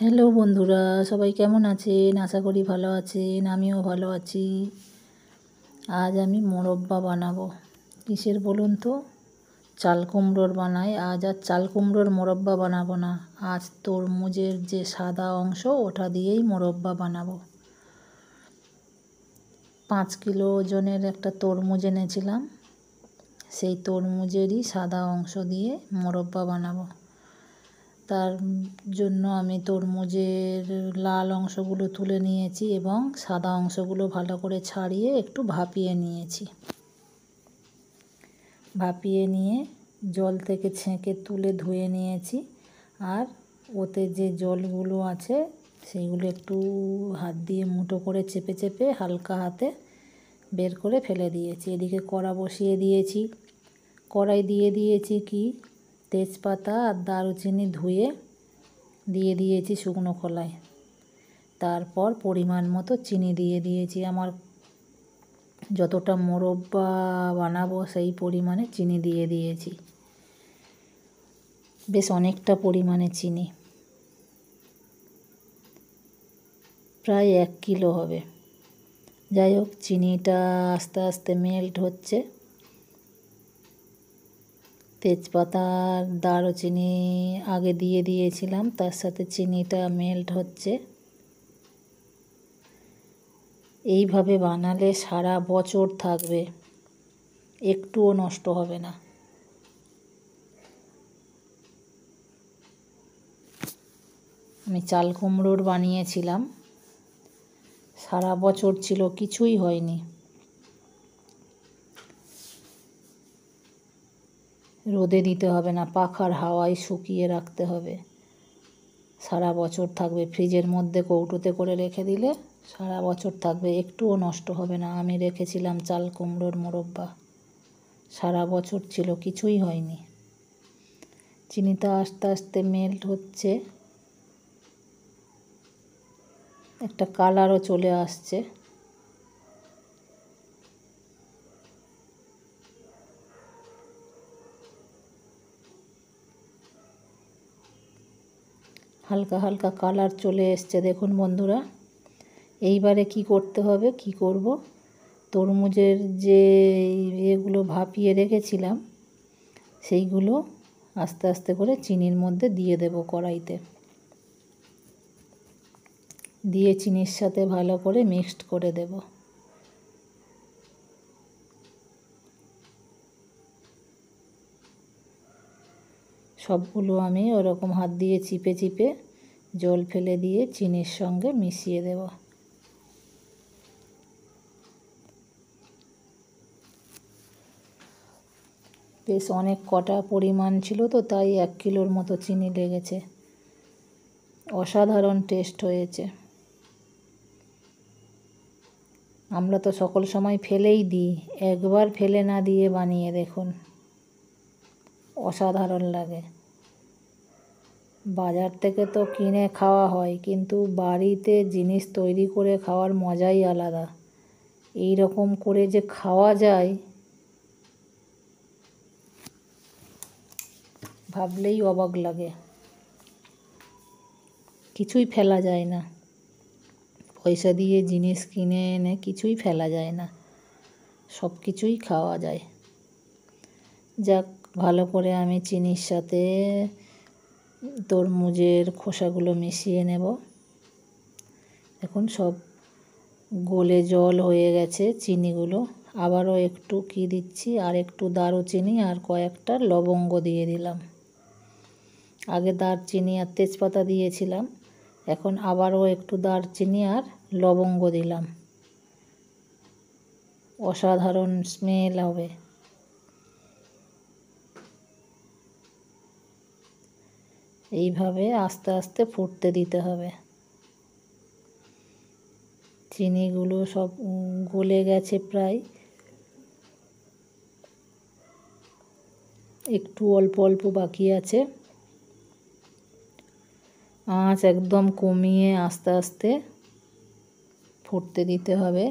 Hello বন্ধুরা, সবাই কেমন আছেন? আশা করি ভালো আছেন। আমিও ভালো আছি। আজ আমি মোরব্বা বানাবো। কিসের বলুন তো? চাল কুমড়োর বানাই। আজ আর চাল কুমড়োর মোরব্বা বানাবো না। আজ তরমুজের যে সাদা অংশ ওটা দিয়েই মোরব্বা বানাবো। 5 কিলো ওজনের একটা তরমুজ এনেছিলাম। সেই তরমুজেরই সাদা অংশ দিয়ে মোরব্বা বানাবো। তার জন্য আমি তরমুজের লাল অংশগুলো তুলে নিয়েছি এবং সাদা অংশগুলো ভালো করে ছাড়িয়ে একটু ভাপিয়ে নিয়েছি। ভাপিয়ে নিয়ে জল থেকে ছেঁকে তুলে ধুয়ে নিয়েছি। আর ওতে যে জলগুলো আছে সেইগুলো একটু হাত দিয়ে মুঠো করে চেপে চেপে হালকা হাতে বের করে ফেলে দিয়েছি। এদিকে কড়া বসিয়ে দিয়েছি। কড়াই দিয়ে দিয়েছি তেজপাতা আর দারুচিনি ধুয়ে দিয়ে দিয়েছি শুকনো খোলায়। তারপর পরিমাণ মতো চিনি দিয়ে দিয়েছি। আমার যতটা মোরব্বা বানাবো সেই পরিমাণে চিনি দিয়ে দিয়েছি। বেশ অনেকটা পরিমাণে চিনি, প্রায় 1 কিলো হবে। যাই হোক, চিনিটা আস্তে আস্তে মেল্ট হচ্ছে। তেজপাতা আর দারুচিনি আগে দিয়ে দিয়েছিলাম, তার সাথে চিনিটা মেল্ট হচ্ছে। এইভাবে বানালে সারা বছর থাকবে, একটুও নষ্ট হবে না। আমি চাল কুমড়োর বানিয়েছিলাম, সারা বছর ছিল, কিছুই হয়নি। রোদে দিতে হবে না, পাখার হাওয়ায় শুকিয়ে রাখতে হবে। সারা বছর থাকবে। ফ্রিজের মধ্যে কৌটোতে করে রেখে দিলে সারা বছর থাকবে, একটুও নষ্ট হবে না। আমি রেখেছিলাম চাল কুমড়োর মোরব্বা, সারা বছর ছিল, কিছুই হয়নি। চিনিটা আস্তে আস্তে মেল্ট হচ্ছে, একটা কালারও চলে আসছে। হালকা হালকা কালার চলে এসছে, দেখুন বন্ধুরা। এইবারে কি করতে হবে, কি করব, তরমুজের যে এগুলো ভাপিয়ে রেখেছিলাম সেইগুলো আস্তে আস্তে করে চিনির মধ্যে দিয়ে দেব কড়াইতে। দিয়ে চিনির সাথে ভালো করে মিক্সড করে দেব। সবগুলো আমি ওরকম হাত দিয়ে চিপে চিপে জল ফেলে দিয়ে চিনির সঙ্গে মিশিয়ে দেব। বেশ অনেক কটা পরিমাণ ছিল তো, তাই 1 কিলোর মতো চিনি লেগেছে। অসাধারণ টেস্ট হয়েছে। আমরা তো সকল সময় ফেলেই দিই, একবার ফেলে না দিয়ে বানিয়ে দেখুন, অসাধারণ লাগে। বাজার থেকে তো কিনে খাওয়া হয়, কিন্তু বাড়িতে জিনিস তৈরি করে খাওয়ার মজাই আলাদা। এই রকম করে যে খাওয়া যায় ভাবলেই অবাক লাগে। কিছুই ফেলা যায় না, পয়সা দিয়ে জিনিস কিনে এনে কিছুই ফেলা যায় না, সব কিছুই খাওয়া যায়। যাক, ভালো করে আমি চিনির সাথে তরমুজের খোসাগুলো মিশিয়ে নেব। এখন সব গলে জল হয়ে গেছে চিনিগুলো। আবারও একটু দিচ্ছি, আর একটু দারুচিনি আর কয়েকটা লবঙ্গ দিয়ে দিলাম। আগে দারচিনি আর তেজপাতা দিয়েছিলাম, এখন আবারও একটু দারচিনি আর লবঙ্গ দিলাম। অসাধারণ স্মেল হবে। এইভাবে আস্তে আস্তে ফুটতে দিতে হবে। চিনিগুলো সব গলে গেছে প্রায়, একটু অল্প অল্প বাকি আছে। আঁচ একদম কমিয়ে আস্তে আস্তে ফুটতে দিতে হবে,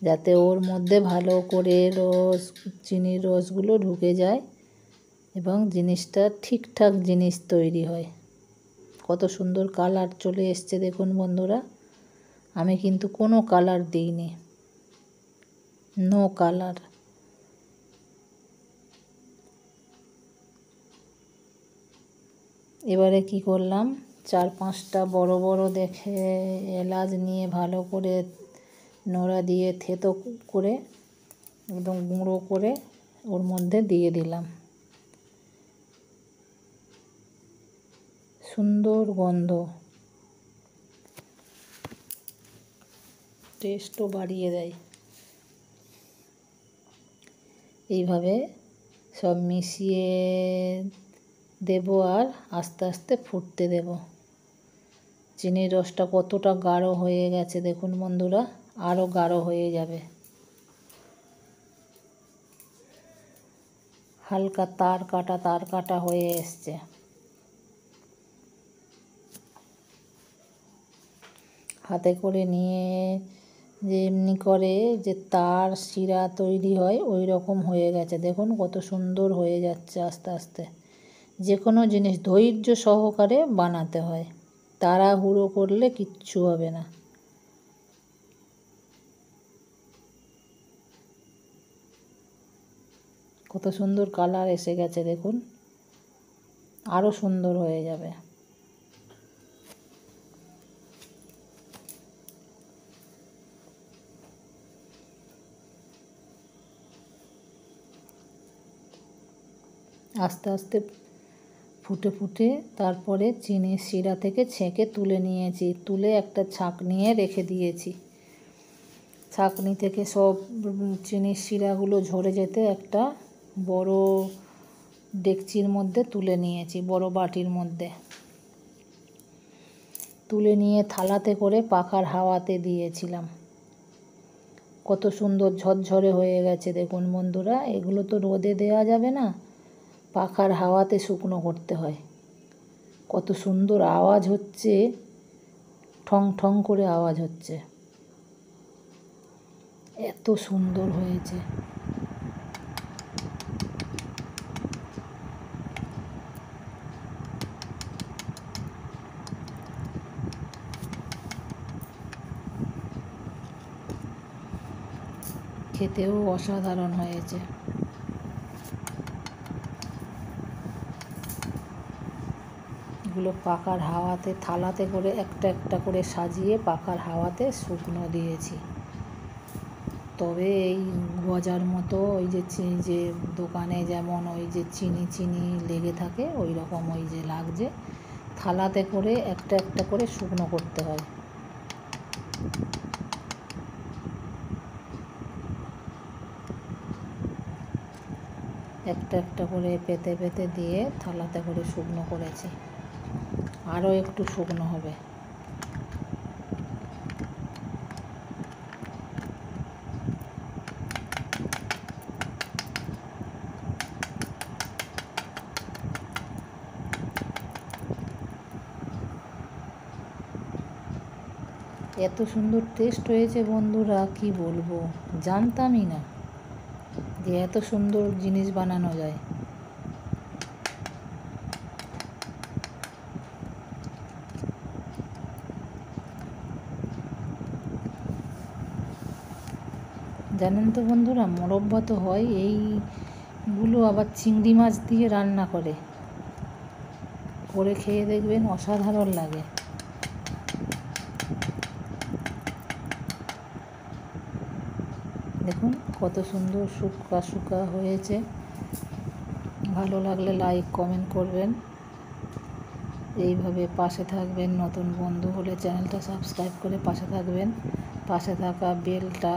যাতে ওর মধ্যে ভালো করে চিনির রসগুলো ঢুকে যায় এবং জিনিসটা ঠিকঠাক জিনিস তৈরি হয়। কত সুন্দর কালার চলে এসছে দেখুন বন্ধুরা। আমি কিন্তু কোনো কালার দিইনি, নো কালার। এবারে কি করলাম, 4-5টা বড় বড় দেখে এলাচ নিয়ে ভালো করে নোড়া দিয়ে থেতো করে একদম গুঁড়ো করে ওর মধ্যে দিয়ে দিলাম। সুন্দর গন্ধ, টেস্টও বাড়িয়ে দেয়। এইভাবে সব মিশিয়ে দেব আর আস্তে আস্তে ফুটতে দেব। চিনির রসটা কতটা গাঢ় হয়ে গেছে দেখুন বন্ধুরা, আরও গাঢ় হয়ে যাবে। হালকা তার কাটা হয়ে এসছে। হাতে করে নিয়ে যে এমনি করে যে তার শিরা তৈরি হয় ওই রকম হয়ে গেছে দেখুন, কত সুন্দর হয়ে যাচ্ছে আস্তে আস্তে। যে কোনো জিনিস ধৈর্য সহকারে বানাতে হয়, তাড়াহুড়ো করলে কিচ্ছু হবে না। কত সুন্দর কালার এসে গেছে দেখুন, আরও সুন্দর হয়ে যাবে। আস্তে আস্তে ফুটে ফুটে তারপরে চিনির শিরা থেকে ছেঁকে তুলে নিয়েছি, তুলে একটা ছাঁকনিয়ে রেখে দিয়েছি। ছাঁকনি থেকে সব চিনির শিরাগুলো ঝরে যেতে একটা বড় ডেকচির মধ্যে তুলে নিয়েছি, বড় বাটির মধ্যে তুলে নিয়ে থালাতে করে পাখার হাওয়াতে দিয়েছিলাম। কত সুন্দর ঝরঝরে হয়ে গেছে দেখুন বন্ধুরা। এগুলো তো রোদে দেওয়া যাবে না, পাখার হাওয়াতে শুকনো করতে হয়। কত সুন্দর আওয়াজ হচ্ছে, ঠং ঠং করে আওয়াজ হচ্ছে, এত সুন্দর হয়েছে। খেতেও অসাধারণ হয়েছে। এগুলো পাখার হাওয়াতে থালাতে করে একটা একটা করে সাজিয়ে পাখার হাওয়াতে শুকনো দিয়েছি। তবে এই গজার মতো ওই যে দোকানে যেমন ওই যে চিনি লেগে থাকে ওই রকম ওই যে লাগছে, থালাতে করে একটা একটা করে শুকনো করতে হয়। একটা একটা করে পেতে পেতে দিয়ে থালাতে করে শুকনো করেছি, আরও একটু শুকনো হবে। এত সুন্দর টেস্ট হয়েছে বন্ধুরা, কি বলবো, জানতামই না যে এত সুন্দর জিনিস বানানো যায়। জানেন তো বন্ধুরা, মোরব্বা তো হয়, এইগুলো আবার চিংড়ি মাছ দিয়ে রান্না করে খেয়ে দেখবেন, অসাধারণ লাগে। দেখুন কত সুন্দর শুকা শুকা হয়েছে। ভালো লাগলে লাইক কমেন্ট করবেন, এইভাবে পাশে থাকবেন। নতুন বন্ধু হলে চ্যানেলটা সাবস্ক্রাইব করে পাশে থাকবেন। পাশে থাকা বেলটা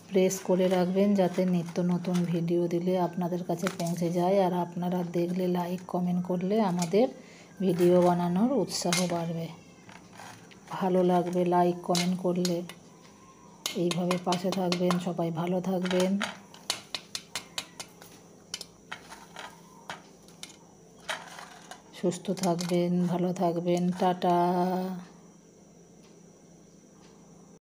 প্রেস করে রাখবেন যাতে নিত্য নতুন ভিডিও দিলে আপনাদের কাছে পৌঁছে যায়। আর আপনারা দেখলে লাইক কমেন্ট করলে আমাদের ভিডিও বানানোর উৎসাহ বাড়বে, ভালো লাগবে লাইক কমেন্ট করলে। এইভাবে পাশে থাকবেন, সবাই ভালো থাকবেন, সুস্থ থাকবেন, ভালো থাকবেন। টাটা।